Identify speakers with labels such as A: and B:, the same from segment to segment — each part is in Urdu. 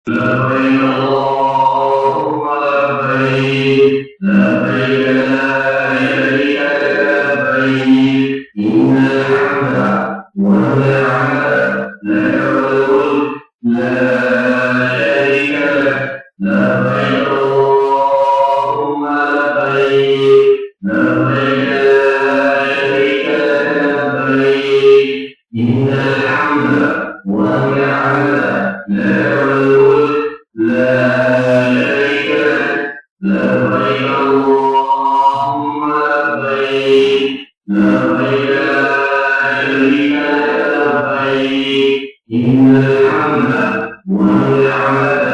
A: لبيك اللهم لبيك لبيك لا شريك لك لبيك إن الحمد والنعمة لك والملك لا شريك لك لبيك اللهم لبيك لبيك لا شريك لك لبيك إن الحمد والنعمة لك والملك لا شريك لك لبيك اللهم لبيك لبيك لا شريك لك لبيك إن الحمد والنعمة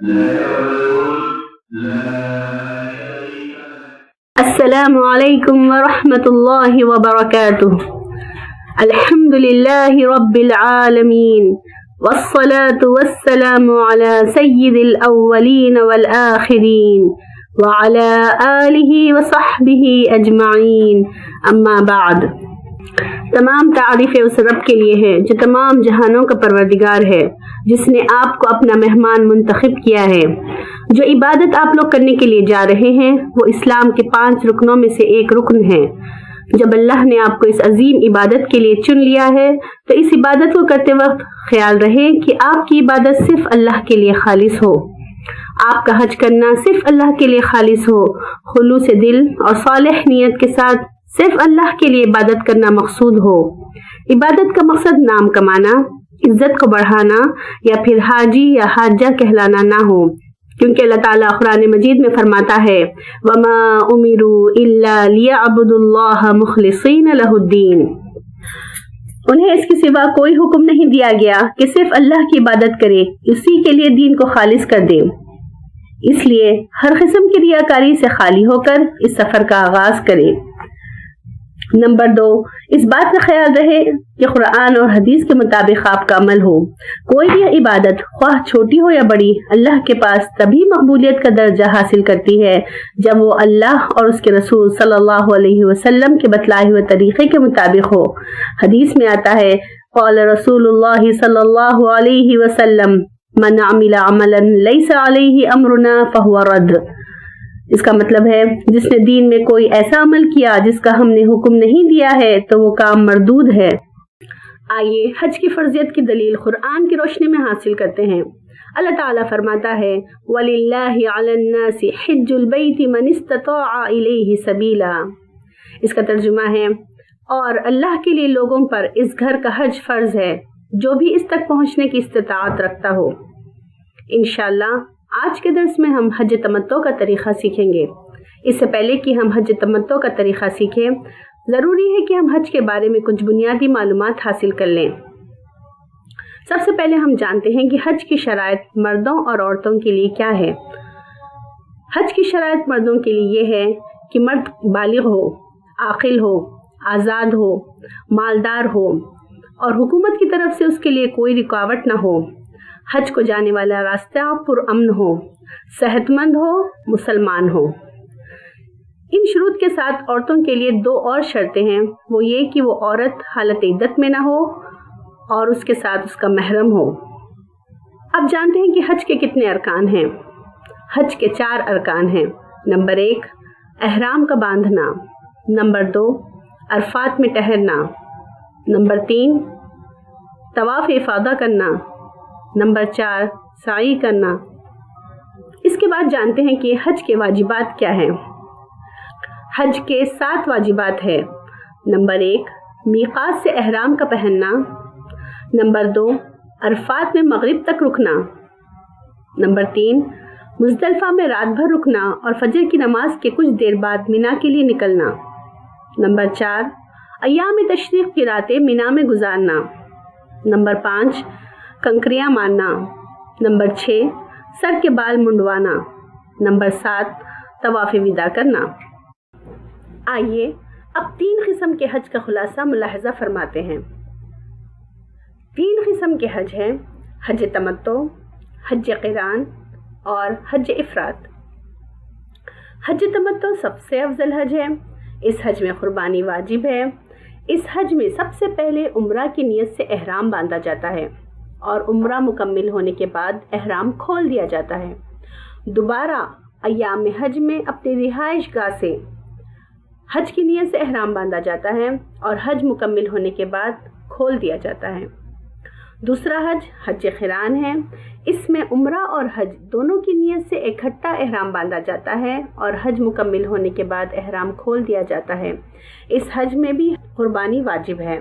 A: لك والملك لا شريك لك.
B: السلام عليكم ورحمة الله وبركاته. الحمد لله رب العالمين والصلاة والسلام على سيد الأولين والآخرين وعلى آله وصحبه أجمعين أما بعد. تمام تعریفیں اس رب کے لیے ہے جو تمام جہانوں کا پروردگار ہے، جس نے آپ کو اپنا مہمان منتخب کیا ہے۔ جو عبادت آپ لوگ کرنے کے لیے جا رہے ہیں وہ اسلام کے 5 رکنوں میں سے ایک رکن ہے۔ جب اللہ نے آپ کو اس عظیم عبادت کے لیے چن لیا ہے تو اس عبادت کو کرتے وقت خیال رہے کہ آپ کی عبادت صرف اللہ کے لیے خالص ہو، آپ کا حج کرنا صرف اللہ کے لیے خالص ہو، خلوص دل اور صالح نیت کے ساتھ صرف اللہ کے لیے عبادت کرنا مقصود ہو۔ عبادت کا مقصد نام کمانا، عزت کو بڑھانا یا پھر حاجی یا حاجہ کہلانا نہ ہو، کیونکہ اللہ تعالیٰ قرآن مجید میں فرماتا ہے وَمَا أُمِرُوا إِلَّا لِيَعْبُدُوا اللَّهَ مُخْلِصِينَ لَهُ الدِّينَ۔ انہیں اس کے سوا کوئی حکم نہیں دیا گیا کہ صرف اللہ کی عبادت کرے، اسی کے لیے دین کو خالص کر دے۔ اس لیے ہر قسم کی ریاکاری سے خالی ہو کر اس سفر کا آغاز کرے۔ نمبر 2، اس بات کا خیال رہے کہ قرآن اور حدیث کے مطابق آپ کا عمل ہو۔ کوئی بھی عبادت خواہ چھوٹی ہو یا بڑی اللہ کے پاس تبھی مقبولیت کا درجہ حاصل کرتی ہے جب وہ اللہ اور اس کے رسول صلی اللہ علیہ وسلم کے بتلائے ہوئے طریقے کے مطابق ہو۔ حدیث میں آتا ہے قال رسول اللہ صلی اللہ علیہ وسلم من عمل عملا لیس علیہ امرنا فہو رد۔ اس کا مطلب ہے جس نے دین میں کوئی ایسا عمل کیا جس کا ہم نے حکم نہیں دیا ہے تو وہ کام مردود ہے۔ آئیے حج کی فرضیت کی دلیل قرآن کی روشنی میں حاصل کرتے ہیں۔ اللہ تعالیٰ فرماتا ہے وَلِلَّهِ عَلَى النَّاسِ حِجُّ الْبَيْتِ مَنِ اسْتَطَاعَ إِلَيْهِ سَبِيلًا۔ اس کا ترجمہ ہے اور اللہ کے لیے لوگوں پر اس گھر کا حج فرض ہے جو بھی اس تک پہنچنے کی استطاعت رکھتا ہو۔ انشاءاللہ آج کے درس میں ہم حج تمتع کا طریقہ سیکھیں گے۔ اس سے پہلے کہ ہم حج تمتع کا طریقہ سیکھیں، ضروری ہے کہ ہم حج کے بارے میں کچھ بنیادی معلومات حاصل کر لیں۔ سب سے پہلے ہم جانتے ہیں کہ حج کی شرائط مردوں اور عورتوں کے لیے کیا ہے۔ حج کی شرائط مردوں کے لیے یہ ہے کہ مرد بالغ ہو، عاقل ہو، آزاد ہو، مالدار ہو اور حکومت کی طرف سے اس کے لیے کوئی رکاوٹ نہ ہو، حج کو جانے والا راستہ پرامن ہو، صحت مند ہو، مسلمان ہو۔ ان شروط کے ساتھ عورتوں کے لیے 2 اور شرطیں ہیں، وہ یہ کہ وہ عورت حالت عدت میں نہ ہو اور اس کے ساتھ اس کا محرم ہو۔ اب جانتے ہیں کہ حج کے کتنے ارکان ہیں۔ حج کے 4 ارکان ہیں۔ نمبر 1 احرام کا باندھنا، نمبر 2 عرفات میں ٹہرنا، نمبر 3 طواف افاضہ کرنا، نمبر 4 سعی کرنا۔ اس کے بعد جانتے ہیں کہ حج کے واجبات کیا ہیں۔ حج کے 7 واجبات ہیں۔ نمبر 1 میقات سے احرام کا پہننا، نمبر 2 عرفات میں مغرب تک رکنا، نمبر 3 مزدلفہ میں رات بھر رکنا اور فجر کی نماز کے کچھ دیر بعد مینا کے لیے نکلنا، نمبر 4 ایام تشریق کی راتیں مینا میں گزارنا، نمبر 5 کنکریاں مارنا، نمبر 6 سر کے بال منڈوانا، نمبر 7 طواف وداع کرنا۔ آئیے اب 3 قسم کے حج کا خلاصہ ملاحظہ فرماتے ہیں۔ 3 قسم کے حج ہیں: حج تمتع، حج قران اور حج افراد۔ حج تمتع سب سے افضل حج ہے۔ اس حج میں قربانی واجب ہے۔ اس حج میں سب سے پہلے عمرہ کی نیت سے احرام باندھا جاتا ہے اور عمرہ مکمل ہونے کے بعد احرام کھول دیا جاتا ہے۔ دوبارہ ایام حج میں اپنی رہائش گاہ سے حج کی نیت سے احرام باندھا جاتا ہے اور حج مکمل ہونے کے بعد کھول دیا جاتا ہے۔ دوسرا حج حج قران ہے۔ اس میں عمرہ اور حج دونوں کی نیت سے اکٹھا احرام باندھا جاتا ہے اور حج مکمل ہونے کے بعد احرام کھول دیا جاتا ہے۔ اس حج میں بھی قربانی واجب ہے۔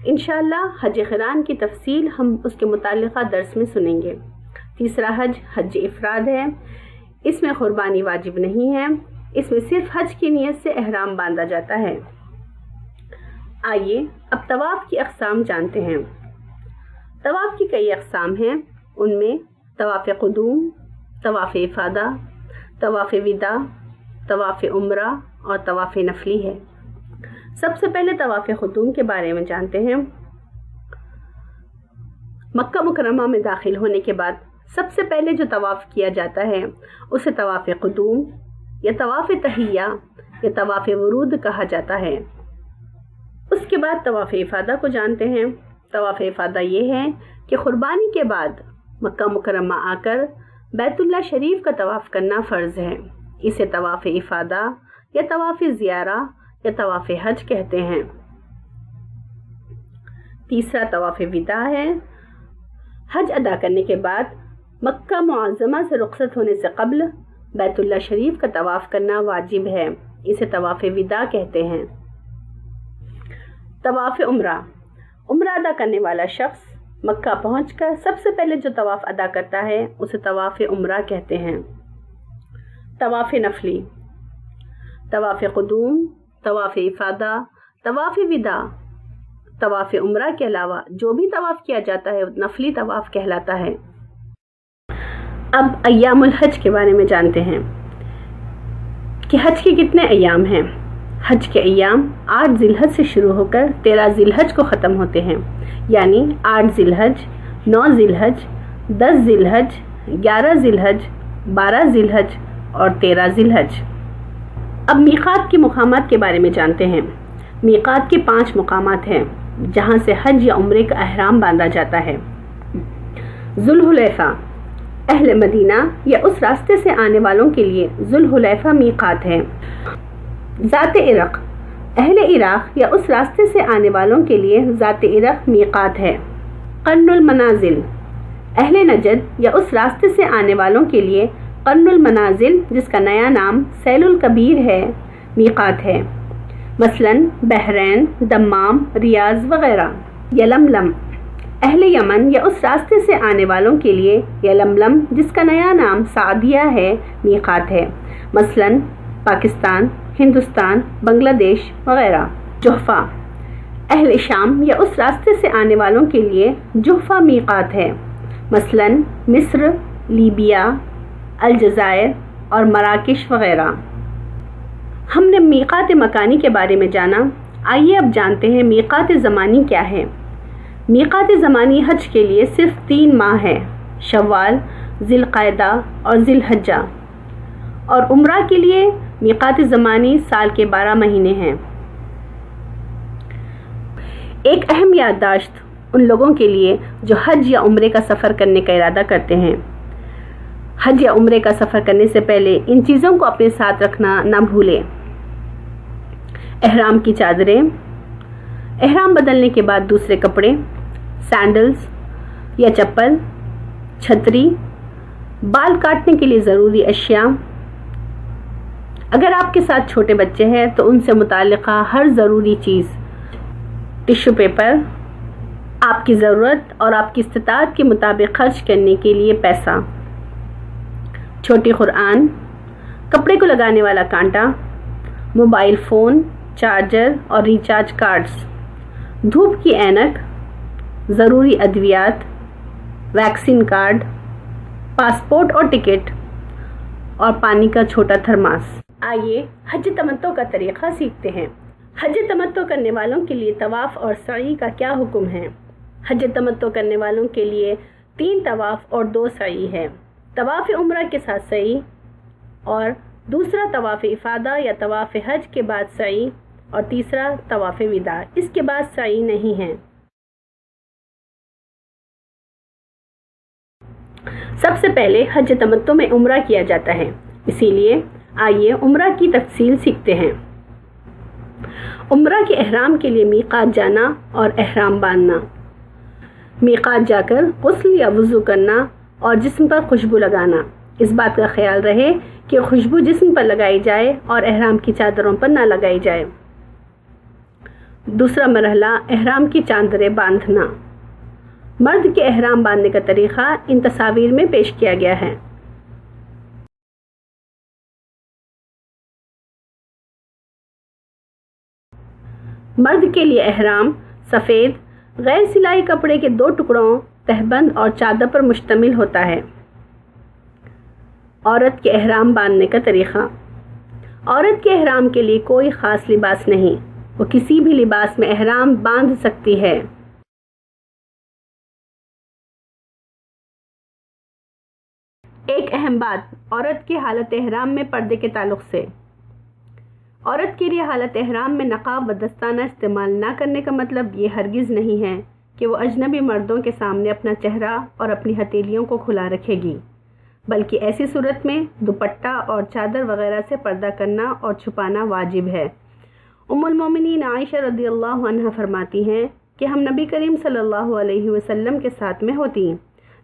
B: انشاءاللہ حج قران کی تفصیل ہم اس کے متعلقہ درس میں سنیں گے۔ تیسرا حج حج افراد ہے۔ اس میں قربانی واجب نہیں ہے، اس میں صرف حج کی نیت سے احرام باندھا جاتا ہے۔ آئیے اب طواف کی اقسام جانتے ہیں۔ طواف کی کئی اقسام ہیں، ان میں طواف قدوم، طواف افادہ، طواف وداع، طواف عمرہ اور طواف نفلی ہے۔ سب سے پہلے طواف قدوم کے بارے میں جانتے ہیں۔ مکہ مکرمہ میں داخل ہونے کے بعد سب سے پہلے جو طواف کیا جاتا ہے اسے طواف قدوم یا طواف تحیہ یا طواف ورود کہا جاتا ہے۔ اس کے بعد طواف افادہ کو جانتے ہیں۔ طواف افادہ یہ ہے کہ قربانی کے بعد مکہ مکرمہ آ کر بیت اللہ شریف کا طواف کرنا فرض ہے۔ اسے طواف افادہ یا طواف زیارہ یا طواف حج کہتے ہیں۔ تیسرا طواف وداع ہے۔ حج ادا کرنے کے بعد مکہ معظمہ سے رخصت ہونے سے قبل بیت اللہ شریف کا طواف کرنا واجب ہے، اسے طواف وداع کہتے ہیں۔ طواف عمرہ ادا کرنے والا شخص مکہ پہنچ کر سب سے پہلے جو طواف ادا کرتا ہے اسے طواف عمرہ کہتے ہیں۔ طواف نفلی طواف قدوم، طواف افادہ، طواف وداع، طواف عمرہ کے علاوہ جو بھی طواف کیا جاتا ہے نفلی طواف کہلاتا ہے۔ اب ایام الحج کے بارے میں جانتے ہیں کہ حج کے کتنے ایام ہیں۔ حج کے ایام 8 ذی الحج سے شروع ہو کر 13 ذی الحج کو ختم ہوتے ہیں، یعنی 8 ذی الحج، 9 ذی الحج، 10 ذی الحج، 11 ذی الحج، 12 ذی الحج اور 13 ذی الحج۔ اب میقات کے مقامات کے بارے میں جانتے ہیں۔ میقات کے 5 مقامات ہیں جہاں سے حج یا عمرے کا احرام باندھا جاتا ہے۔ ذوالحلیفہ اہل مدینہ یا اس راستے سے آنے والوں کے لیے ذوالحلیفہ میقات ہے۔ ذات عرق اہل عراق یا اس راستے سے آنے والوں کے لیے ذات عرق میقات ہے۔ قرن المنازل اہل نجد یا اس راستے سے آنے والوں کے لیے قرن المنازل، جس کا نیا نام سیل الکبیر ہے، میقات ہے، مثلاً بحرین، دمام، ریاض وغیرہ۔ یلملم اہل یمن یا اس راستے سے آنے والوں کے لیے یلملم، جس کا نیا نام سعدیہ ہے، میقات ہے، مثلاً پاکستان، ہندوستان، بنگلہ دیش وغیرہ۔ جحفہ اہل شام یا اس راستے سے آنے والوں کے لیے جحفہ میقات ہے، مثلاً مصر، لیبیا، الجزائر اور مراکش وغیرہ۔ ہم نے میقات مکانی کے بارے میں جانا، آئیے اب جانتے ہیں میقات زمانی کیا ہے۔ میقات زمانی حج کے لیے صرف 3 ماہ ہے، شوال، ذی القعدہ اور ذی الحجہ، اور عمرہ کے لیے میقات زمانی سال کے 12 مہینے ہیں۔ ایک اہم یادداشت ان لوگوں کے لیے جو حج یا عمرے کا سفر کرنے کا ارادہ کرتے ہیں۔ حج یا عمرے کا سفر کرنے سے پہلے ان چیزوں کو اپنے ساتھ رکھنا نہ بھولیں۔ احرام کی چادریں، احرام بدلنے کے بعد دوسرے کپڑے، سینڈلز یا چپل، چھتری، بال کاٹنے کے لیے ضروری اشیاء۔ اگر آپ کے ساتھ چھوٹے بچے ہیں تو ان سے متعلقہ ہر ضروری چیز، ٹشو پیپر، آپ کی ضرورت اور آپ کی استطاعت کے مطابق خرچ کرنے کے لیے پیسہ، چھوٹی قرآن، کپڑے کو لگانے والا کانٹا، موبائل فون، چارجر اور ریچارج کارڈز، دھوپ کی اینک، ضروری ادویات، ویکسین کارڈ، پاسپورٹ اور ٹکٹ، اور پانی کا چھوٹا تھرماس۔ آئیے حج تمتع کا طریقہ سیکھتے ہیں۔ حج تمتع کرنے والوں کے لیے طواف اور سعی کا کیا حکم ہے؟ حج تمتع کرنے والوں کے لیے 3 طواف اور 2 سعی ہے۔ طواف عمرہ کے ساتھ سعی، اور دوسرا طواف افادہ یا طواف حج کے بعد سعی، اور تیسرا طواف وداع، اس کے بعد سعی نہیں ہے۔ سب سے پہلے حج تمتع میں عمرہ کیا جاتا ہے، اسی لیے آئیے عمرہ کی تفصیل سیکھتے ہیں۔ عمرہ کے احرام کے لیے میقات جانا اور احرام باندھنا۔ میقات جا کر غسل یا وضو کرنا اور جسم پر خوشبو لگانا۔ اس بات کا خیال رہے کہ خوشبو جسم پر لگائی جائے اور احرام کی چادروں پر نہ لگائی جائے۔ دوسرا مرحلہ احرام کی چادریں باندھنا۔ مرد کے احرام باندھنے کا طریقہ ان تصاویر میں پیش کیا گیا ہے۔ مرد کے لیے احرام سفید غیر سلائی کپڑے کے 2 ٹکڑوں تہبند اور چادر پر مشتمل ہوتا ہے۔ عورت کے احرام باندھنے کا طریقہ۔ عورت کے احرام کے لیے کوئی خاص لباس نہیں، وہ کسی بھی لباس میں احرام باندھ سکتی ہے۔ ایک اہم بات عورت کی حالت احرام میں پردے کے تعلق سے۔ عورت کے لیے حالت احرام میں نقاب و دستانہ استعمال نہ کرنے کا مطلب یہ ہرگز نہیں ہے کہ وہ اجنبی مردوں کے سامنے اپنا چہرہ اور اپنی ہتھیلیوں کو کھلا رکھے گی، بلکہ ایسی صورت میں دوپٹہ اور چادر وغیرہ سے پردہ کرنا اور چھپانا واجب ہے۔ ام المومنین عائشہ رضی اللہ عنہا فرماتی ہیں کہ ہم نبی کریم صلی اللہ علیہ وسلم کے ساتھ میں ہوتی،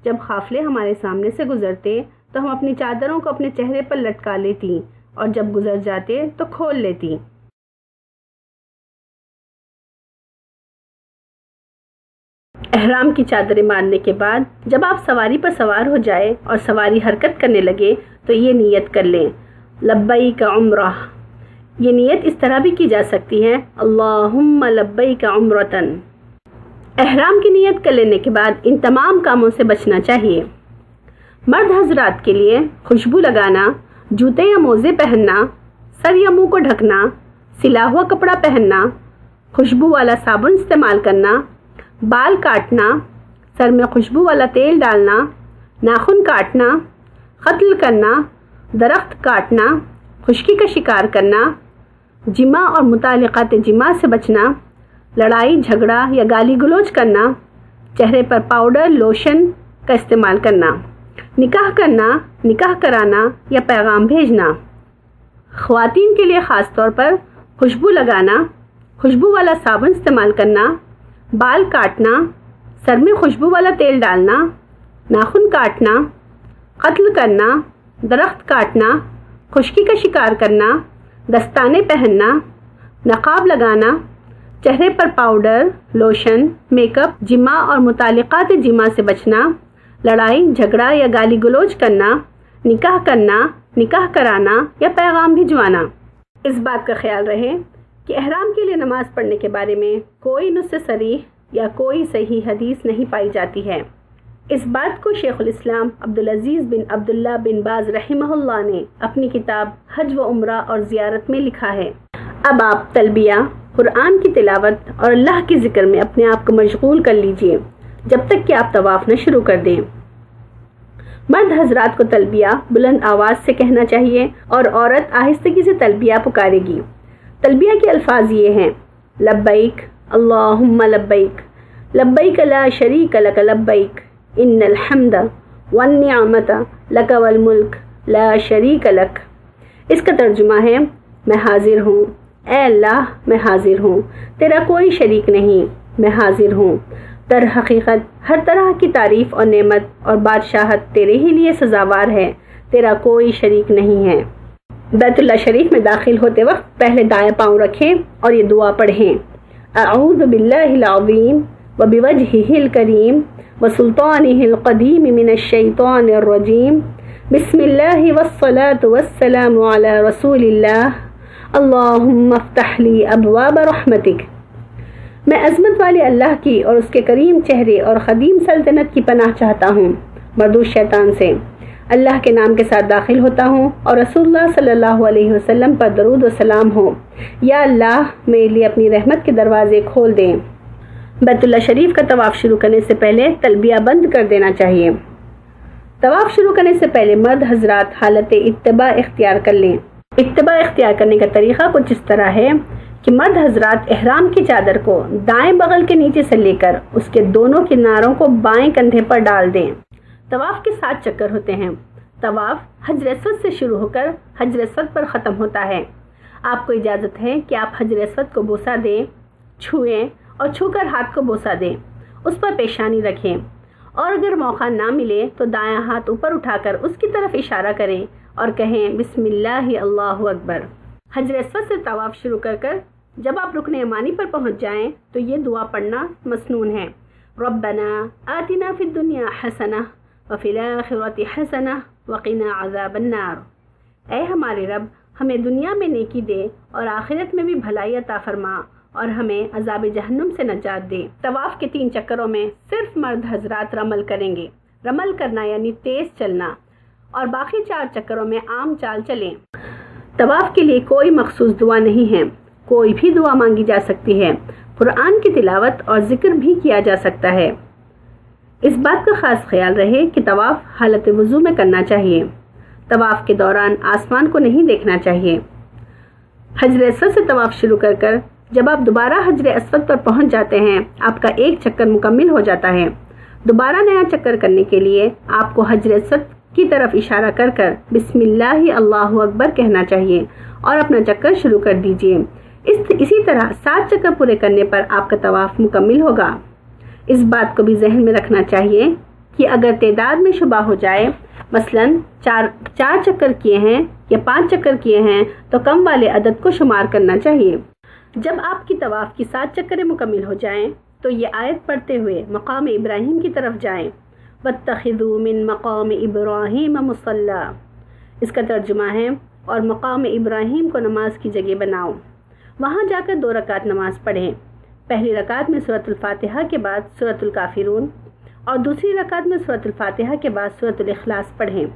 B: جب قافلے ہمارے سامنے سے گزرتے تو ہم اپنی چادروں کو اپنے چہرے پر لٹکا لیتی اور جب گزر جاتے تو کھول لیتی۔ احرام کی چادریں باندھنے کے بعد جب آپ سواری پر سوار ہو جائے اور سواری حرکت کرنے لگے تو یہ نیت کر لیں، لبیک عمرہ۔ یہ نیت اس طرح بھی کی جا سکتی ہے، اللہم لبیک عمرتن۔ احرام کی نیت کر لینے کے بعد ان تمام کاموں سے بچنا چاہیے۔ مرد حضرات کے لیے خوشبو لگانا، جوتے یا موزے پہننا، سر یا منہ کو ڈھکنا، سلا ہوا کپڑا پہننا، خوشبو والا صابن استعمال کرنا، بال کاٹنا، سر میں خوشبو والا تیل ڈالنا، ناخن کاٹنا، قتل کرنا، درخت کاٹنا، خشکی کا شکار کرنا، جماع اور متعلقات جماع سے بچنا، لڑائی جھگڑا یا گالی گلوچ کرنا، چہرے پر پاؤڈر لوشن کا استعمال کرنا، نکاح کرنا، نکاح کرانا یا پیغام بھیجنا۔ خواتین کے لیے خاص طور پر خوشبو لگانا، خوشبو والا صابن استعمال کرنا، بال کاٹنا، سر میں خوشبو والا تیل ڈالنا، ناخن کاٹنا، قتل کرنا، درخت کاٹنا، خشکی کا شکار کرنا، دستانے پہننا، نقاب لگانا، چہرے پر پاؤڈر لوشن میک اپ، جماع اور متعلقات جماع سے بچنا، لڑائی جھگڑا یا گالی گلوچ کرنا، نکاح کرنا، نکاح کرانا یا پیغام بھجوانا۔ اس بات کا خیال رہے کہ احرام کے لیے نماز پڑھنے کے بارے میں کوئی نص صریح یا کوئی صحیح حدیث نہیں پائی جاتی ہے۔ اس بات کو شیخ الاسلام عبدالعزیز بن عبداللہ بن باز رحمہ اللہ نے اپنی کتاب حج و عمرہ اور زیارت میں لکھا ہے۔ اب آپ تلبیہ، قرآن کی تلاوت اور اللہ کے ذکر میں اپنے آپ کو مشغول کر لیجئے جب تک کہ آپ طواف نہ شروع کر دیں۔ مرد حضرات کو تلبیہ بلند آواز سے کہنا چاہیے اور عورت آہستگی سے تلبیہ پکارے گی۔ تلبیہ کے الفاظ یہ ہیں، لبیک اللہم لبیک، لبیک لا شریک لک لبیک، ان الحمد والنعمت لک والملک لا شریک لک۔ اس کا ترجمہ ہے، میں حاضر ہوں، اے اللہ میں حاضر ہوں، تیرا کوئی شریک نہیں، میں حاضر ہوں، در حقیقت ہر طرح کی تعریف اور نعمت اور بادشاہت تیرے ہی لیے سزاوار ہے، تیرا کوئی شریک نہیں ہے۔ بیت اللہ شریف میں داخل ہوتے وقت پہلے دائیں پاؤں رکھیں اور یہ دعا پڑھیں، اعوذ باللہ العظیم وبوجہہ الکریم وسلطانہ القدیم من الشیطان الرجیم، بسم اللہ والصلاة والسلام علی رسول اللہ، اللہم افتح لی ابواب رحمتک۔ میں عظمت والے اللہ کی اور اس کے کریم چہرے اور قدیم سلطنت کی پناہ چاہتا ہوں مردود شیطان سے۔ اللہ کے نام کے ساتھ داخل ہوتا ہوں اور رسول اللہ صلی اللہ علیہ وسلم پر درود و سلام ہو۔ یا اللہ میرے لیے اپنی رحمت کے دروازے کھول دیں۔ بیت اللہ شریف کا طواف شروع کرنے سے پہلے تلبیہ بند کر دینا چاہیے۔ طواف شروع کرنے سے پہلے مرد حضرات حالت اتباع اختیار کر لیں۔ اتباع اختیار کرنے کا طریقہ کچھ اس طرح ہے کہ مرد حضرات احرام کی چادر کو دائیں بغل کے نیچے سے لے کر اس کے دونوں کناروں کو بائیں کندھے پر ڈال دیں۔ طواف کے 7 چکر ہوتے ہیں۔ طواف حجر اسود سے شروع ہو کر حجر اسود پر ختم ہوتا ہے۔ آپ کو اجازت ہے کہ آپ حجر اسود کو بوسہ دیں، چھوئیں اور چھو کر ہاتھ کو بوسہ دیں، اس پر پیشانی رکھیں، اور اگر موقع نہ ملے تو دایاں ہاتھ اوپر اٹھا کر اس کی طرف اشارہ کریں اور کہیں بسم اللہ اللہ اکبر۔ حجر اسود سے طواف شروع کر جب آپ رکن یمانی پر پہنچ جائیں تو یہ دعا پڑھنا مسنون ہے۔ ربنا آتنا فی الدنیا حسنہ وفی الآخرۃ حسنہ وقنا عذاب النار۔ اے ہمارے رب، ہمیں دنیا میں نیکی دے اور آخرت میں بھی بھلائی عطا فرما اور ہمیں عذاب جہنم سے نجات دے۔ طواف کے 3 چکروں میں صرف مرد حضرات رمل کریں گے۔ رمل کرنا یعنی تیز چلنا، اور باقی 4 چکروں میں عام چال چلیں۔ طواف کے لیے کوئی مخصوص دعا نہیں ہے، کوئی بھی دعا مانگی جا سکتی ہے، قرآن کی تلاوت اور ذکر بھی کیا جا سکتا ہے۔ اس بات کا خاص خیال رہے کہ طواف حالت وضو میں کرنا چاہیے۔ طواف کے دوران آسمان کو نہیں دیکھنا چاہیے۔ حجر اسود سے طواف شروع کر جب آپ دوبارہ حجر اسود پر پہنچ جاتے ہیں، آپ کا 1 چکر مکمل ہو جاتا ہے۔ دوبارہ نیا چکر کرنے کے لیے آپ کو حجر اسود کی طرف اشارہ کر بسم اللہ اللہ اکبر کہنا چاہیے اور اپنا چکر شروع کر دیجیے۔ اسی طرح 7 چکر پورے کرنے پر آپ کا طواف مکمل ہوگا۔ اس بات کو بھی ذہن میں رکھنا چاہیے کہ اگر تعداد میں شبہ ہو جائے، مثلا 4 چکر کیے ہیں یا 5 چکر کیے ہیں، تو کم والے عدد کو شمار کرنا چاہیے۔ جب آپ کی طواف کی 7 چکریں مکمل ہو جائیں تو یہ آیت پڑھتے ہوئے مقام ابراہیم کی طرف جائیں، وَاتَّخِذُوا مِن مَقَامِ إِبْرَاهِيمَ مُصَلًّى۔ اس کا ترجمہ ہے اور مقام ابراہیم کو نماز کی جگہ بناؤ۔ وہاں جا کر 2 رکعت نماز پڑھیں۔ پہلی رکعت میں سورۃ الفاتحہ کے بعد سورۃ الکافرون اور دوسری رکعت میں سورۃ الفاتحہ کے بعد سورۃ الاخلاص پڑھیں۔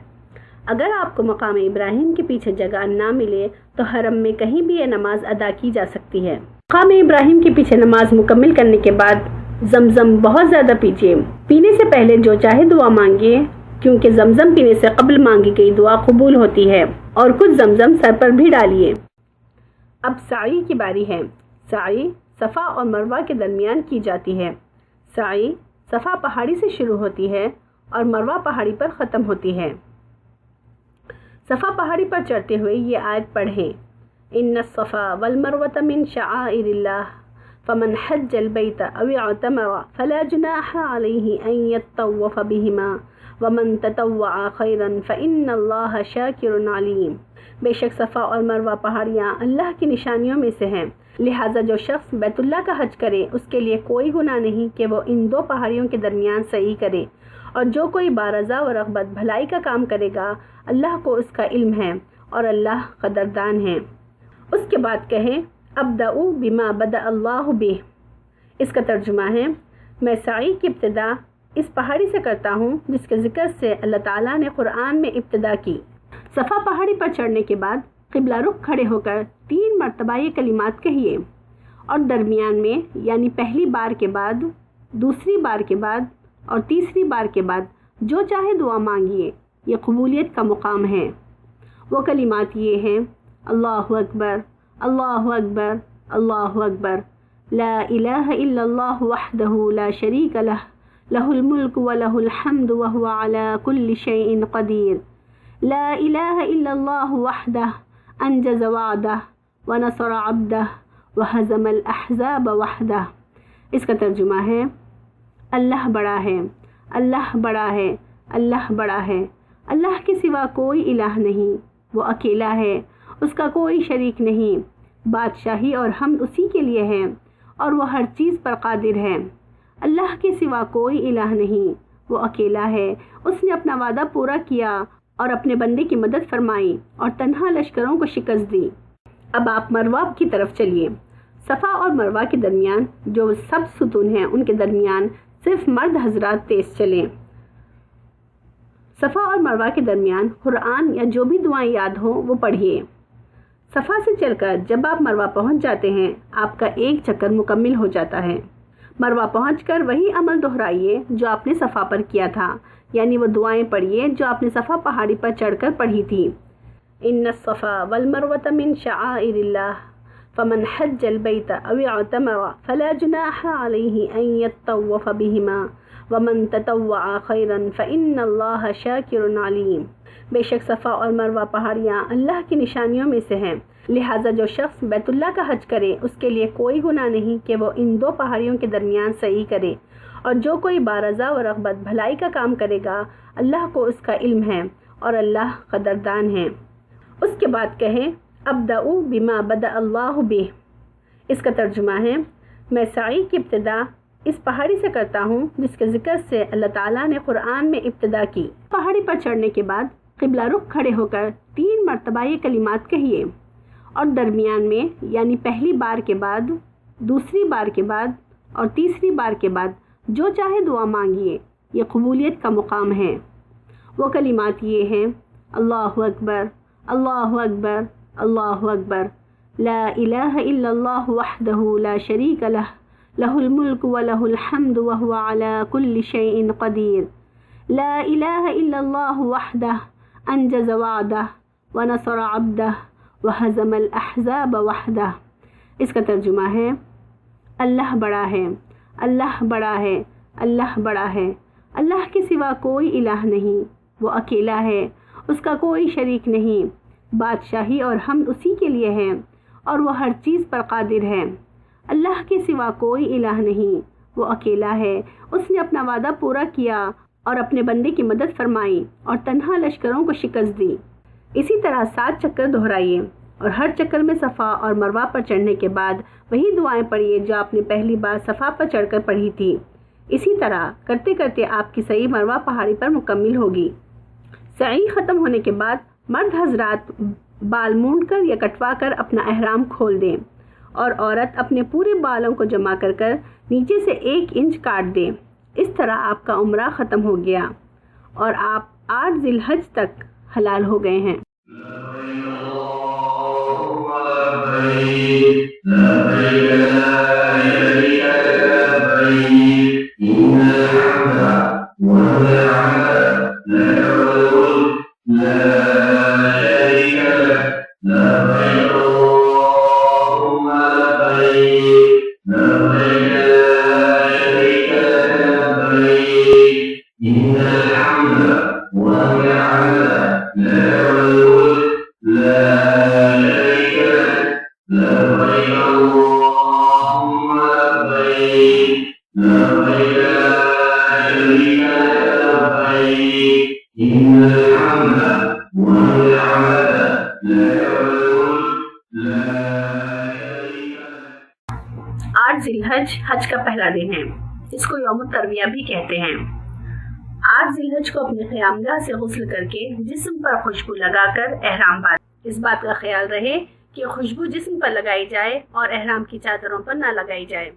B: اگر آپ کو مقام ابراہیم کے پیچھے جگہ نہ ملے تو حرم میں کہیں بھی یہ نماز ادا کی جا سکتی ہے۔ مقام ابراہیم کے پیچھے نماز مکمل کرنے کے بعد زمزم بہت زیادہ پیجیے۔ پینے سے پہلے جو چاہے دعا مانگیے، کیونکہ زمزم پینے سے قبل مانگی گئی دعا قبول ہوتی ہے، اور کچھ زمزم سر پر بھی ڈالیے۔ اب سعی کی باری ہے۔ سعی صفا اور مروہ کے درمیان کی جاتی ہے۔ سعی صفا پہاڑی سے شروع ہوتی ہے اور مروہ پہاڑی پر ختم ہوتی ہے۔ صفا پہاڑی پر چڑھتے ہوئے یہ آیت پڑھیں، ان الصفا والمروة من شعائر اللہ فمن حج البیت او اعتمر فلا جناح علیہ ان یطوف بہما ومن تطوع خیرا فإن اللہ شاکر علیم۔ بے شک صفا اور مروہ پہاڑیاں اللہ کی نشانیوں میں سے ہیں، لہٰذا جو شخص بیت اللہ کا حج کرے اس کے لیے کوئی گناہ نہیں کہ وہ ان 2 پہاڑیوں کے درمیان سعی کرے، اور جو کوئی بارضا و رغبت بھلائی کا کام کرے گا اللہ کو اس کا علم ہے اور اللہ قدردان ہے۔ اس کے بعد کہیں ابدأ بما بدأ اللہ بہ۔ اس کا ترجمہ ہے، میں سعی کی ابتدا اس پہاڑی سے کرتا ہوں جس کے ذکر سے اللہ تعالیٰ نے قرآن میں ابتدا کی۔ صفا پہاڑی پر چڑھنے کے بعد قبلہ رخ کھڑے ہو کر 3 مرتبہ یہ کلمات کہیے، اور درمیان میں یعنی پہلی بار کے بعد، دوسری بار کے بعد اور تیسری بار کے بعد جو چاہے دعا مانگیے۔ یہ قبولیت کا مقام ہے۔ وہ کلمات یہ ہیں، اللہ اکبر اللہ اکبر اللہ اکبر، لا الہ الا اللہ وحدہ لا شریک لہ، لہ الملک ولہ الحمد وہو علی کل شیء قدیر، لا الہ الا اللہ وحدہ انجز وعدہ ونصر عبدہ وہزم الاحزاب وحدہ۔ اس کا ترجمہ ہے، اللہ بڑا ہے، اللہ بڑا ہے، اللہ بڑا ہے، اللہ کے سوا کوئی الہ نہیں، وہ اکیلا ہے، اس کا کوئی شریک نہیں، بادشاہی اور حمد اسی کے لیے ہے اور وہ ہر چیز پر قادر ہے۔ اللہ کے سوا کوئی الہ نہیں، وہ اکیلا ہے، اس نے اپنا وعدہ پورا کیا اور اپنے بندے کی مدد فرمائی اور تنہا لشکروں کو شکست دی۔ اب آپ مروہ کی طرف چلیے۔ صفا اور مروہ کے درمیان جو سب ستون ہیں ان کے درمیان صرف مرد حضرات تیز چلیں۔ صفا اور مروہ کے درمیان قرآن یا جو بھی دعائیں یاد ہوں وہ پڑھیے۔ صفا سے چل کر جب آپ مروہ پہنچ جاتے ہیں آپ کا 1 چکر مکمل ہو جاتا ہے۔ مروہ پہنچ کر وہی عمل دہرائیے جو آپ نے صفا پر کیا تھا، یعنی وہ دعائیں پڑھیے جو آپ نے صفا پہاڑی پر چڑھ کر پڑھی تھی۔ ان الصفا والمروة من شعائر اللہ فمن حج البیت او اعتمر فلا جناح علیہ ان یطوف بہما ومن تطوع خیرا فإن اللہ شاکر علیم۔ بے شک صفا اور مروہ پہاڑیاں اللہ کی نشانیوں میں سے ہیں، لہٰذا جو شخص بیت اللہ کا حج کرے اس کے لیے کوئی گناہ نہیں کہ وہ ان دو پہاڑیوں کے درمیان سعی کرے، اور جو کوئی بارضا و رغبت بھلائی کا کام کرے گا اللہ کو اس کا علم ہے اور اللہ قدردان ہے۔ اس کے بعد کہیں ابدأ بما بدأ اللہ بہ۔ اس کا ترجمہ ہے میں سعی کی ابتدا اس پہاڑی سے کرتا ہوں جس کے ذکر سے اللہ تعالیٰ نے قرآن میں ابتدا کی۔ پہاڑی پر چڑھنے کے بعد قبلہ رخ کھڑے ہو کر 3 مرتبہ یہ کلمات کہیے، اور درمیان میں یعنی پہلی بار کے بعد، دوسری بار کے بعد اور تیسری بار کے بعد جو چاہے دعا مانگیے، یہ قبولیت کا مقام ہے۔ وہ کلمات یہ ہیں: اللہ اکبر، اللہ اکبر، اللہ اکبر، لا الہ الا اللہ وحدہ لا شریک لہ، لہ الملک ولہ الحمد وہو علی کل شیء قدیر، لا الہ الا اللہ وحدہ انجز وعدہ ونصر عبدہ وہزم الاحزاب وحدہ۔ اس کا ترجمہ ہے اللہ بڑا ہے، اللہ بڑا ہے، اللہ بڑا ہے، اللہ کے سوا کوئی الہ نہیں، وہ اکیلا ہے، اس کا کوئی شریک نہیں، بادشاہی اور حمد اسی کے لیے ہے اور وہ ہر چیز پر قادر ہے۔ اللہ کے سوا کوئی الہ نہیں، وہ اکیلا ہے، اس نے اپنا وعدہ پورا کیا اور اپنے بندے کی مدد فرمائی اور تنہا لشکروں کو شکست دی۔ اسی طرح 7 چکر دہرائیے اور ہر چکر میں صفا اور مروہ پر چڑھنے کے بعد وہی دعائیں پڑھیے جو آپ نے پہلی بار صفا پر چڑھ کر پڑھی تھی۔ اسی طرح کرتے کرتے آپ کی سعی مروہ پہاڑی پر مکمل ہوگی۔ سعی ختم ہونے کے بعد مرد حضرات بال مونڈ کر یا کٹوا کر اپنا احرام کھول دیں، اور عورت اپنے پورے بالوں کو جمع کر کر نیچے سے 1 انچ کاٹ دیں۔ اس طرح آپ کا عمرہ ختم ہو گیا اور آپ 8 ذی الحج تک حلال ہو گئے ہیں۔ ذی الحج حج کا پہلا دن ہے، اس کو یوم الترویہ بھی کہتے ہیں۔ 8 ذی الحج کو اپنے قیامگاہ سے غسل کر کے جسم پر خوشبو لگا کر احرام باندھیں۔ اس بات کا خیال رہے کہ خوشبو جسم پر لگائی جائے اور احرام کی چادروں پر نہ لگائی جائے۔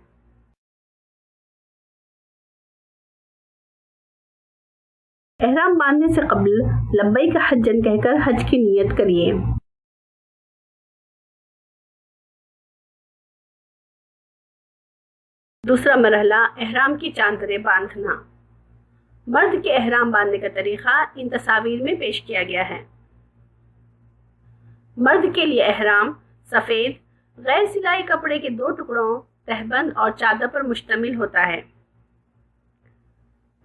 B: احرام باندھنے سے قبل لبیک حجن کہہ کر حج کی نیت کریے۔ دوسرا مرحلہ احرام کی چاندریں باندھنا۔ مرد کے احرام باندھنے کا طریقہ ان تصاویر میں پیش کیا گیا ہے۔ مرد کے لیے احرام سفید غیر سلائی کپڑے کے 2 ٹکڑوں، تہبند اور چادر پر مشتمل ہوتا ہے۔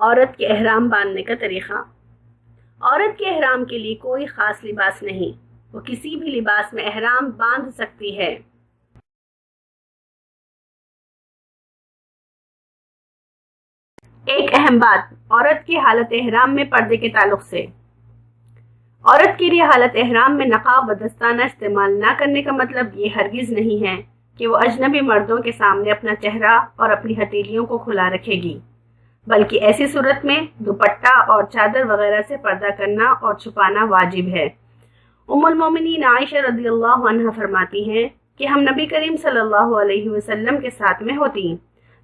B: عورت کے احرام باندھنے کا طریقہ۔ عورت کے احرام کے لیے کوئی خاص لباس نہیں، وہ کسی بھی لباس میں احرام باندھ سکتی ہے۔ ایک اہم بات عورت کی حالت احرام میں پردے کے تعلق سے۔ عورت کے لیے حالت احرام میں نقاب و دستانہ استعمال نہ کرنے کا مطلب یہ ہرگز نہیں ہے کہ وہ اجنبی مردوں کے سامنے اپنا چہرہ اور اپنی ہتھیلیوں کو کھلا رکھے گی، بلکہ ایسی صورت میں دوپٹہ اور چادر وغیرہ سے پردہ کرنا اور چھپانا واجب ہے۔ ام المومنین عائشہ رضی اللہ عنہا فرماتی ہیں کہ ہم نبی کریم صلی اللہ علیہ وسلم کے ساتھ میں ہوتی،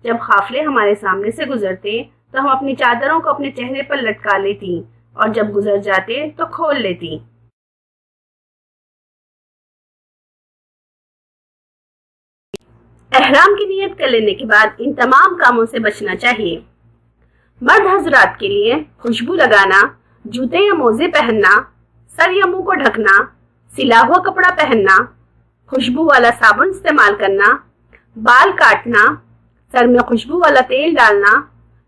B: جب قافلے ہمارے سامنے سے گزرتے تو ہم اپنی چادروں کو اپنے چہرے پر لٹکا لیتی اور جب گزر جاتے تو کھول لیتی۔ احرام کی نیت کر لینے کے بعد ان تمام کاموں سے بچنا چاہیے۔ مرد حضرات کے لیے خوشبو لگانا، جوتے یا موزے پہننا، سر یا منہ کو ڈھکنا، سلا ہوا کپڑا پہننا، خوشبو والا صابن استعمال کرنا، بال کاٹنا، سر میں خوشبو والا تیل ڈالنا،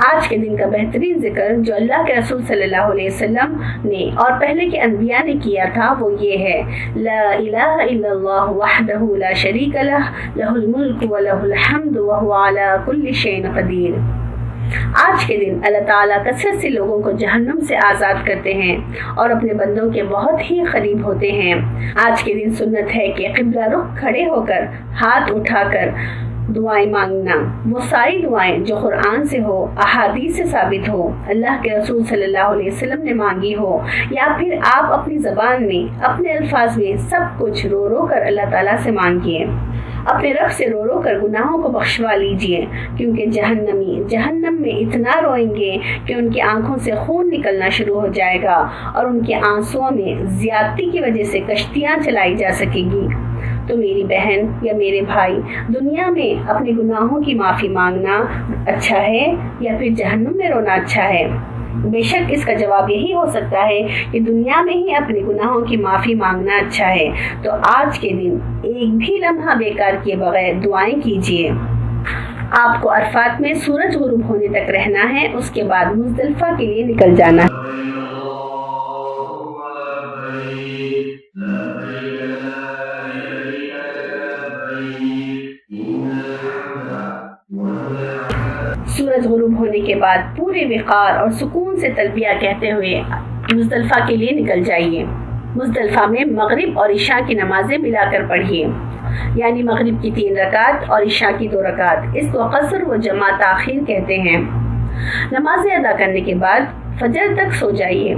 B: آج کے دن کا بہترین ذکر جو اللہ کے رسول صلی اللہ علیہ وسلم نے اور پہلے کے انبیاء نے کیا تھا وہ یہ ہے، لا الہ الا اللہ وحدہ لا شریک لہ، لہ الملک ولہ الحمد وہو علی کل شیء قدیر۔ آج کے دن اللہ تعالیٰ کثرت سے لوگوں کو جہنم سے آزاد کرتے ہیں اور اپنے بندوں کے بہت ہی قریب ہوتے ہیں۔ آج کے دن سنت ہے کہ قبلہ رخ کھڑے ہو کر ہاتھ اٹھا کر دعائیں مانگنا، وہ ساری دعائیں جو قرآن سے ہو، احادیث سے ثابت ہو، اللہ کے رسول صلی اللہ علیہ وسلم نے مانگی ہو، یا پھر آپ اپنی زبان میں اپنے الفاظ میں سب کچھ رو رو کر اللہ تعالیٰ سے مانگیے۔ اپنے رب سے رو رو کر گناہوں کو بخشوا لیجئے، کیونکہ جہنمی جہنم میں اتنا روئیں گے کہ ان کی آنکھوں سے خون نکلنا شروع ہو جائے گا اور ان کے آنسوؤں میں زیادتی کی وجہ سے کشتیاں چلائی جا سکے گی۔ تو میری بہن یا میرے بھائی، دنیا میں اپنے گناہوں کی معافی مانگنا اچھا ہے یا پھر جہنم میں رونا اچھا ہے؟ بے شک اس کا جواب یہی ہو سکتا ہے کہ دنیا میں ہی اپنے گناہوں کی معافی مانگنا اچھا ہے۔ تو آج کے دن ایک بھی لمحہ بیکار کیے بغیر دعائیں کیجیے۔ آپ کو عرفات میں سورج غروب ہونے تک رہنا ہے، اس کے بعد مزدلفہ کے لیے نکل جانا ہے۔ سورج غروب ہونے کے بعد پورے وقار اور سکون سے تلبیہ کہتے ہوئے مزدلفہ کے لیے نکل جائیے۔ مزدلفہ میں مغرب اور عشاء کی نمازیں ملا کر پڑھیے، یعنی مغرب کی 3 رکعت اور عشاء کی 2 رکعت۔ اس کو قصر و جمع تاخیر کہتے ہیں۔ نمازیں ادا کرنے کے بعد فجر تک سو جائیے۔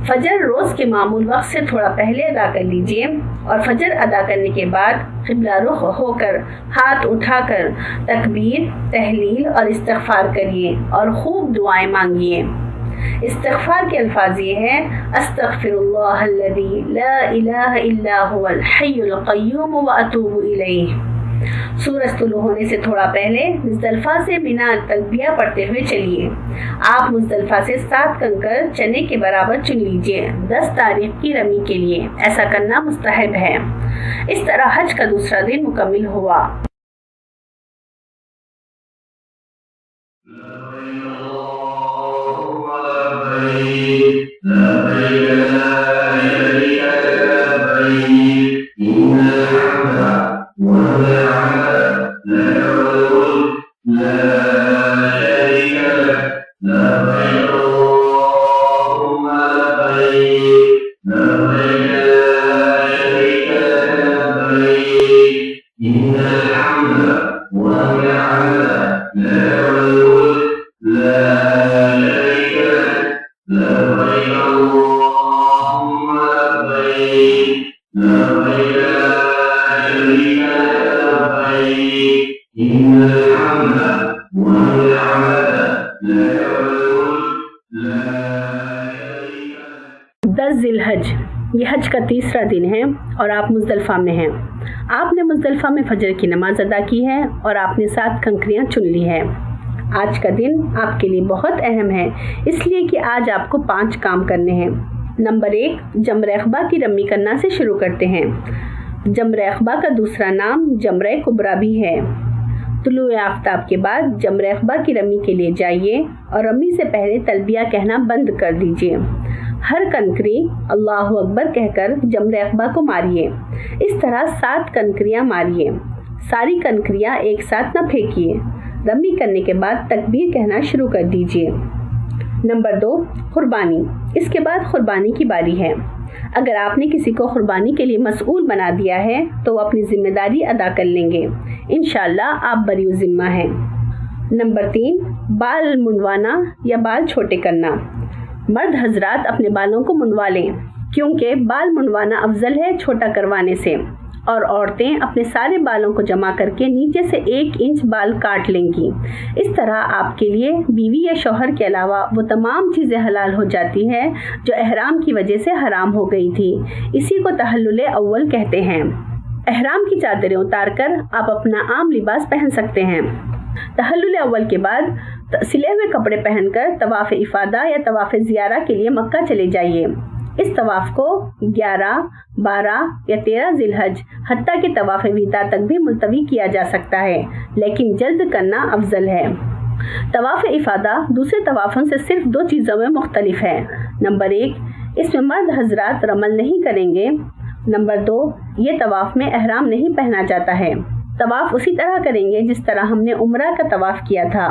B: فجر روز کے معمول وقت سے تھوڑا پہلے ادا کر لیجئے اور فجر ادا کرنے کے بعد قبلہ رخ ہو کر ہاتھ اٹھا کر تکبیر، تحلیل اور استغفار کریے اور خوب دعائیں مانگیے۔ استغفار کے الفاظ یہ ہیں: استغفر اللہ الذی لا الہ الا هو الحی القیوم واتوب الیہ۔ سورج طلوع ہونے سے تھوڑا پہلے مزدلفہ سے منا تلبیہ پڑھتے ہوئے چلیے۔ آپ مزدلفہ سے 7 کنکر چنے کے برابر چن لیجئے 10 تاریخ کی رمی کے لیے۔ ایسا کرنا مستحب ہے۔ اس طرح حج کا دوسرا دن مکمل ہوا۔ ذی الحج، یہ حج کا تیسرا دن ہے اور آپ مزدلفہ میں ہیں۔ آپ نے مزدلفہ میں فجر کی نماز ادا کی ہے اور آپ نے 7 کنکریاں چن لی ہے۔ آج کا دن آپ کے لیے بہت اہم ہے، اس لیے کہ آج آپ کو 5 کام کرنے ہیں۔ نمبر 1، جمرہ عقبہ کی رمی کرنا سے شروع کرتے ہیں۔ جمرہ عقبہ کا دوسرا نام جمرہ کبریٰ بھی ہے۔ طلوع آفتاب کے بعد جمرہ عقبہ کی رمی کے لیے جائیے اور رمی سے پہلے تلبیہ کہنا بند کر دیجیے۔ ہر کنکری اللہ اکبر کہہ کر جمرہ عقبہ کو ماریے۔ اس طرح 7 کنکریاں ماریے۔ ساری کنکریاں ایک ساتھ نہ پھینکیے۔ رمی کرنے کے بعد تکبیر کہنا شروع کر دیجیے۔ نمبر 2، قربانی۔ اس کے بعد قربانی کی باری ہے۔ اگر آپ نے کسی کو قربانی کے لیے مسئول بنا دیا ہے تو وہ اپنی ذمہ داری ادا کر لیں گے۔ انشاءاللہ آپ بری ذمہ ہیں۔ نمبر 3، بال منڈوانا یا بال چھوٹے کرنا۔ مرد حضرات اپنے بالوں کو منڈوا لیں، کیونکہ بال منڈوانا افضل ہے چھوٹا کروانے سے، اور عورتیں اپنے سارے بالوں کو جمع کر کے نیچے سے 1 انچ بال کاٹ لیں گی۔ اس طرح آپ کے لیے بیوی یا شوہر کے علاوہ وہ تمام چیزیں حلال ہو جاتی ہیں جو احرام کی وجہ سے حرام ہو گئی تھی۔ اسی کو تحلل اول کہتے ہیں۔ احرام کی چادریں اتار کر آپ اپنا عام لباس پہن سکتے ہیں۔ تحلل اول کے بعد سلے ہوئے کپڑے پہن کر طواف افادہ یا طواف زیارہ کے لیے مکہ چلے جائیے۔ اس طواف کو 11، 12 یا 13 ذی الحج حتیٰ کہ طواف وداع تک بھی ملتوی کیا جا سکتا ہے، لیکن جلد کرنا افضل ہے۔ طواف افادہ دوسرے طوافوں سے صرف 2 چیزوں میں مختلف ہے۔ نمبر 1، اس میں مرد حضرات رمل نہیں کریں گے۔ نمبر 2، یہ طواف میں احرام نہیں پہنا جاتا ہے۔ طواف اسی طرح کریں گے جس طرح ہم نے عمرہ کا طواف کیا تھا۔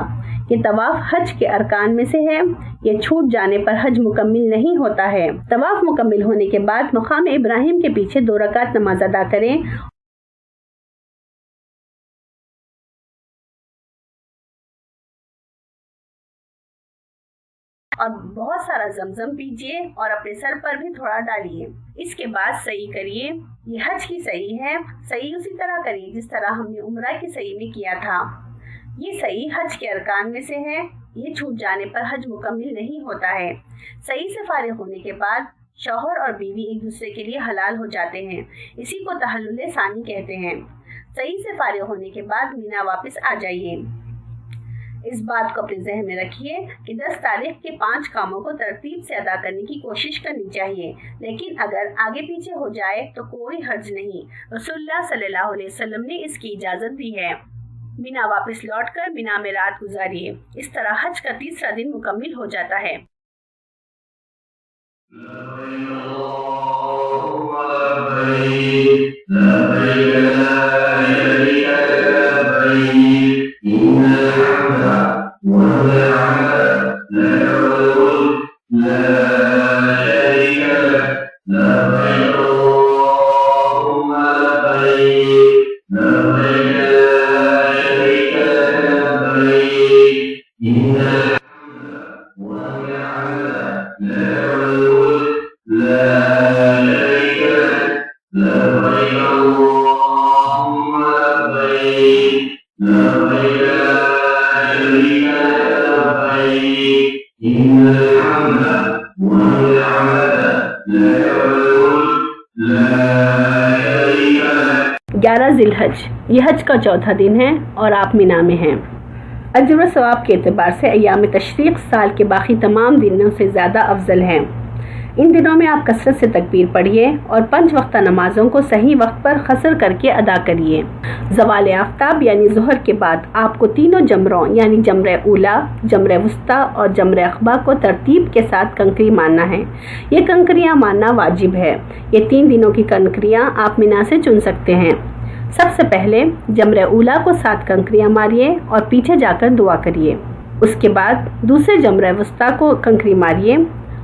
B: یہ طواف حج کے ارکان میں سے ہے۔ یہ چھوٹ جانے پر حج مکمل نہیں ہوتا ہے۔ طواف مکمل ہونے کے بعد مقام ابراہیم کے پیچھے 2 رکعت نماز ادا کریں اور بہت سارا زمزم پیجیے اور اپنے سر پر بھی تھوڑا ڈالیے۔ اس کے بعد سعی کریے۔ یہ حج کی سعی ہے۔ سعی اسی طرح کریے جس طرح ہم نے عمرہ کی سعی میں کیا تھا۔ یہ سعی حج کے ارکان میں سے ہے۔ یہ چھوٹ جانے پر حج مکمل نہیں ہوتا ہے۔ سعی سے فارغ ہونے کے بعد شوہر اور بیوی ایک دوسرے کے لیے حلال ہو جاتے ہیں۔ اسی کو تحلل ثانی کہتے ہیں۔ سعی سے فارغ ہونے کے بعد مینا واپس آ جائیے۔ اس بات کو اپنے ذہن میں رکھیے کہ 10 تاریخ کے 5 کاموں کو ترتیب سے ادا کرنے کی کوشش کرنی چاہیے، لیکن اگر آگے پیچھے ہو جائے تو کوئی حرج نہیں۔ رسول اللہ صلی اللہ علیہ وسلم نے اس کی اجازت دی ہے۔ مینا واپس لوٹ کر مینا میں رات گزاریے۔ اس طرح حج کا 3را دن مکمل ہو جاتا ہے۔ ذی الحج، یہ حج کا 4تھا دن ہے اور آپ مینا میں ہیں۔ اجر و ثواب کے اعتبار سے ایام تشریق سال کے باقی تمام دنوں سے زیادہ افضل ہیں۔ ان دنوں میں آپ کثرت سے تکبیر پڑھیے اور 5 وقتہ نمازوں کو صحیح وقت پر قصر کر کے ادا کریے۔ زوال آفتاب یعنی ظہر کے بعد آپ کو تینوں جمروں یعنی جمرہ اولا، جمرہ وسطیٰ اور جمرہ عقبہ کو ترتیب کے ساتھ کنکری مارنا ہے۔ یہ کنکریاں مارنا واجب ہے۔ یہ 3 دنوں کی کنکریاں آپ مینا سے چن سکتے ہیں۔ سب سے پہلے جمرہ اولا کو 7 کنکریاں ماریے اور پیچھے جا کر دعا کریے۔ اس کے بعد دوسرے جمرہ وسطیٰ کو کنکری ماریے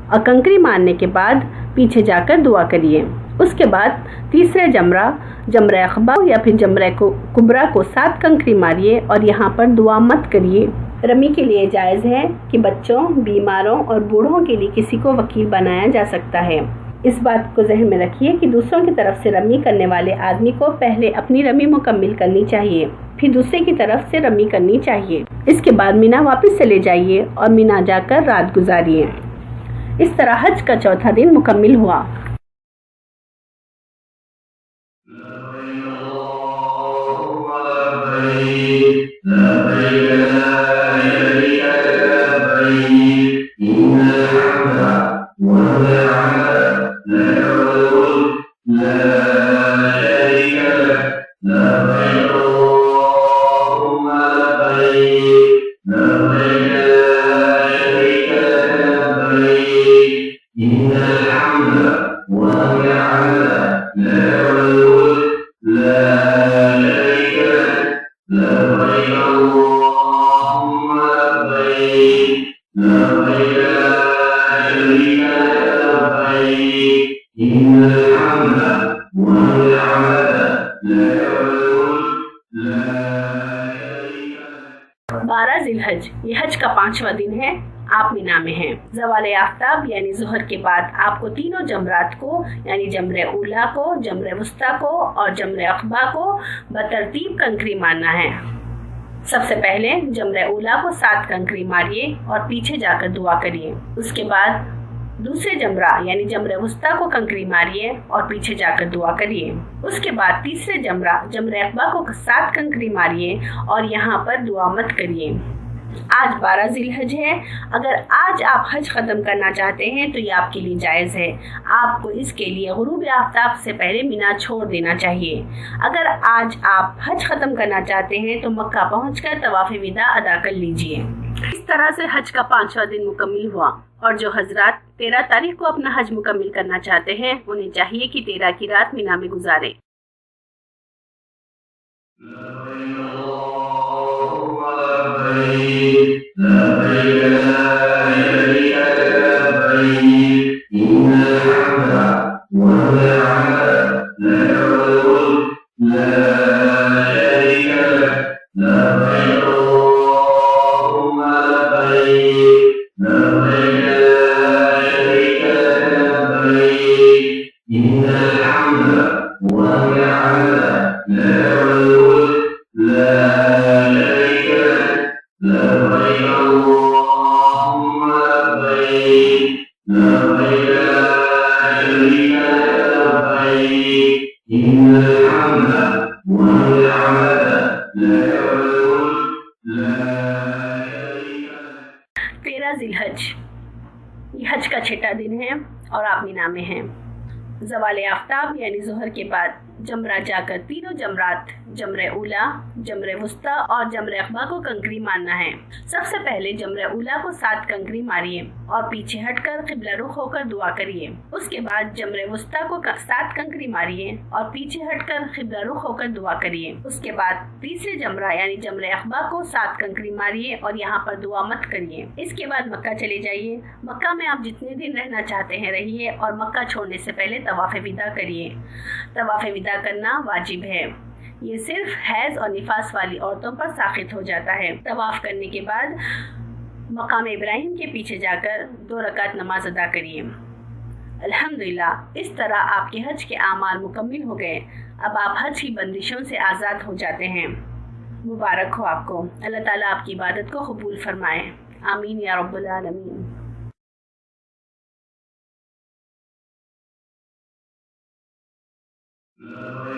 B: اور کنکری مارنے کے بعد پیچھے جا کر دعا کریے۔ اس کے بعد تیسرے جمرہ عقبہ یا پھر جمرہ کبریٰ کو 7 کنکری ماریے اور یہاں پر دعا مت کریے۔ رمی کے لیے جائز ہے کہ بچوں، بیماروں اور بوڑھوں کے لیے کسی کو وکیل بنایا جا سکتا ہے۔ اس بات کو ذہن میں رکھیے کہ دوسروں کی طرف سے رمی کرنے والے آدمی کو پہلے اپنی رمی مکمل کرنی چاہیے، پھر دوسرے کی طرف سے رمی کرنی چاہیے۔ اس کے بعد مینا واپس چلے جائیے اور مینا جا کر رات گزاریے۔ اس طرح حج کا 4تھا دن مکمل ہوا۔ ذی الحج، یہ حج کا 5واں دن ہے۔ آپ مینا میں ہیں۔ زوال آفتاب یعنی ظہر کے بعد آپ کو تینوں جمرات کو یعنی جمرہ اولا کو، جمرہ وسطیٰ کو اور جمرہ عقبہ کو بترتیب کنکری مارنا ہے۔ سب سے پہلے جمرہ اولا کو 7 کنکری ماریے اور پیچھے جا کر دعا کریے۔ اس کے بعد دوسرے جمرہ یعنی جمرہ وسطیٰ کو کنکری ماریے اور پیچھے جا کر دعا کریے۔ اس کے بعد تیسرے جمرہ عقبہ کو 7 کنکری ماریے اور یہاں پر دعا مت کریے۔ آج 12 ذی الحج ہے۔ اگر آج آپ حج ختم کرنا چاہتے ہیں تو یہ آپ کے لیے جائز ہے۔ آپ کو اس کے لیے غروب آفتاب سے پہلے مینا چھوڑ دینا چاہیے۔ اگر آج آپ حج ختم کرنا چاہتے ہیں تو مکہ پہنچ کر طواف وداع ادا کر لیجئے۔ اس طرح سے حج کا 5واں دن مکمل ہوا، اور جو حضرات 13 تاریخ کو اپنا حج مکمل کرنا چاہتے ہیں انہیں چاہیے کہ 13 کی رات مینا میں گزاریں۔ ذی الحج یہ حج کا 6واں دن ہے اور آپ مینا میں ہیں۔ زوال آفتاب یعنی ظہر کے بعد جمرہ جا کر تینوں جمرات جمرہ اولا، جمرہ وسطیٰ اور جمرہ اقبا کو کنکری مارنا ہے۔ سب سے پہلے جمرہ اولا کو 7 کنکری ماریے اور پیچھے ہٹ کر قبلہ رخ ہو کر دعا کریے۔ اس کے بعد جمرہ وسطیٰ کو 7 کنکری ماریے اور پیچھے ہٹ کر قبلہ رخ ہو کر دعا کریے۔ اس کے بعد تیسرے جمرہ یعنی جمرہ اقبا کو 7 کنکری ماریے اور یہاں پر دعا مت کریے۔ اس کے بعد مکہ چلے جائیے۔ مکہ میں آپ جتنے دن رہنا چاہتے ہیں رہیے اور مکہ چھوڑنے سے پہلے طواف وداع کریے۔ طواف وداع کرنا واجب ہے۔ یہ صرف حیض اور نفاس والی عورتوں پر ساقط ہو جاتا ہے۔ طواف کرنے کے بعد مقام ابراہیم کے پیچھے جا کر 2 رکعت نماز ادا کریے۔ الحمدللہ، اس طرح آپ کے حج کے اعمال مکمل ہو گئے۔ اب آپ حج کی بندشوں سے آزاد ہو جاتے ہیں۔ مبارک ہو آپ کو۔ اللہ تعالیٰ آپ کی عبادت کو قبول فرمائے۔ آمین یا رب العالمین۔
A: لا